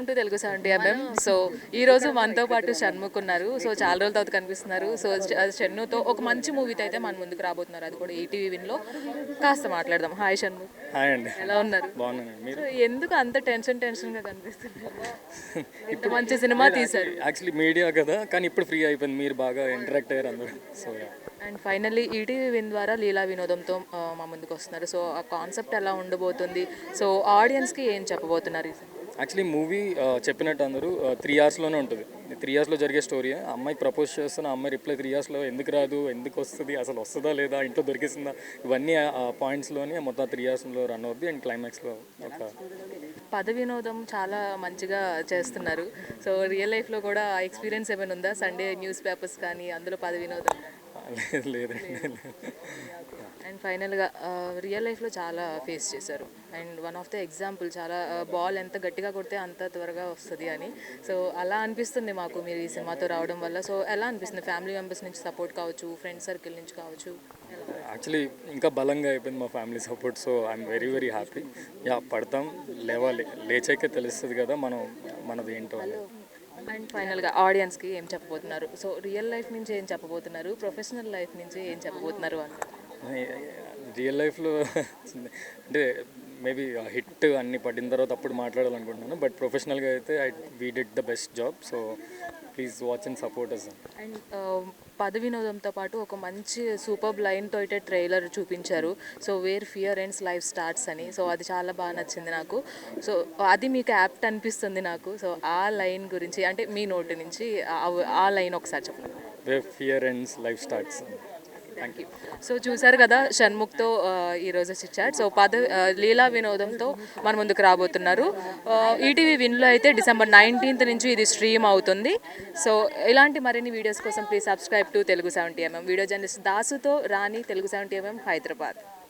Welcome to Telugu 70 so ఈ రోజు మనతో పాటు షణ్ముఖ్ ఉన్నారు. సో చాలా రోజుల తర్వాత కనిపిస్తున్నారు. సో షణ్ముతో ఒక మంచి మూవీతో అయితే మన ముందుకు రాబోతున్నారు. అది కూడా ఈటీవీ విన్లో. కాస్త మాట్లాడదాం. హాయ్ షణ్ముఖ్. హాయ్ అండి. ఎలా ఉన్నారు? బాగున్నానండి. మీరు? సో ఎందుకు అంత టెన్షన్గా కనిపిస్తున్నారు? ఇంత మంచి సినిమా తీశారు. యాక్చువల్లీ మీడియా కదా, కానీ ఇప్పుడు ఫ్రీ అయిపోయింది. మీరు బాగా ఇంటరాక్ట్ అయ్యారు అందరూ. So and finally ETV win ద్వారా లీలా వినోదంతో మా ముందుకు వస్తున్నారు. సో ఆ కాన్సెప్ట్ ఎలా ఉండబోతుంది? సో ఆడియన్స్కి ఏం చెప్పబోతున్నారు ఈ సినిమా? యాక్చువల్లీ మూవీ చెప్పినట్టు అందరూ 3 అవర్స్లోనే ఉంటుంది. 3 అవర్స్లో జరిగే స్టోరీ. అమ్మాయి ప్రపోజ్ చేస్తున్న అమ్మాయి రిప్లై 3 అవర్స్లో ఎందుకు రాదు, ఎందుకు వస్తుంది, అసలు వస్తుందా లేదా, ఇంట్లో దొరికిస్తుందా, ఇవన్నీ పాయింట్స్లోనే మొత్తం 3 అవర్స్లో రన్ అవుద్ది. అండ్ క్లైమాక్స్లో ఒక పద వినోదం చాలా మంచిగా చేస్తున్నారు. సో రియల్ లైఫ్లో కూడా ఎక్స్పీరియన్స్ ఏమైనా ఉందా? సండే న్యూస్ పేపర్స్ కానీ అందులో పద వినోదం. లేదండి. అండ్ ఫైనల్గా రియల్ లైఫ్లో చాలా ఫేస్ చేశారు. And one of the example, చాలా బాల్ ఎంత గట్టిగా కొడితే అంత త్వరగా వస్తుంది అని. సో అలా అనిపిస్తుంది మాకు మీరు ఈ సినిమాతో రావడం వల్ల. సో ఎలా అనిపిస్తుంది? ఫ్యామిలీ మెంబర్స్ నుంచి సపోర్ట్ కావచ్చు, ఫ్రెండ్ సర్కిల్ నుంచి కావచ్చు. యాక్చువల్లీ ఇంకా బలంగా అయిపోయింది మా family support. So I'm very very happy. Yeah, పడతాం, లేవాలి, లేచాకే తెలుస్తుంది కదా మనం మనది ఏంటో. అండ్ ఫైనల్గా ఆడియన్స్కి ఏం చెప్పబోతున్నారు? సో రియల్ లైఫ్ నుంచి ఏం చెప్పబోతున్నారు, ప్రొఫెషనల్ లైఫ్ నుంచి ఏం చెప్పబోతున్నారు అని? రియల్ లైఫ్లో అంటే మేబీ హిట్ అన్ని పడిన తర్వాత అప్పుడు మాట్లాడాలనుకుంటున్నాను. బట్ ప్రొఫెషనల్గా అయితే we did the best job. So please watch and support us. And పద వినోదంతో పాటు ఒక మంచి సూపర్ లైన్తో అయితే ట్రైలర్ చూపించారు. So where fear ends life starts అని. సో అది చాలా బాగా నచ్చింది నాకు. సో అది మీకు యాప్ట్ అనిపిస్తుంది నాకు. సో ఆ లైన్ గురించి అంటే మీ నోటి నుంచి ఆ లైన్ ఒకసారి చెప్పండి. Where fear ends life starts. Thank you. So చూసారు కదా, షణ్ముఖ్తో ఈరోజు చిట్చాట్. సో లీలా వినోదంతో మన ముందుకు రాబోతున్నారు. ఈటీవీ విన్లో అయితే December 19th నుంచి ఇది స్ట్రీమ్ అవుతుంది. సో ఇలాంటి మరిన్ని వీడియోస్ కోసం please subscribe to Telugu 70mm. Video journalist దాసుతో రాణి, తెలుగు 70mm, హైదరాబాద్.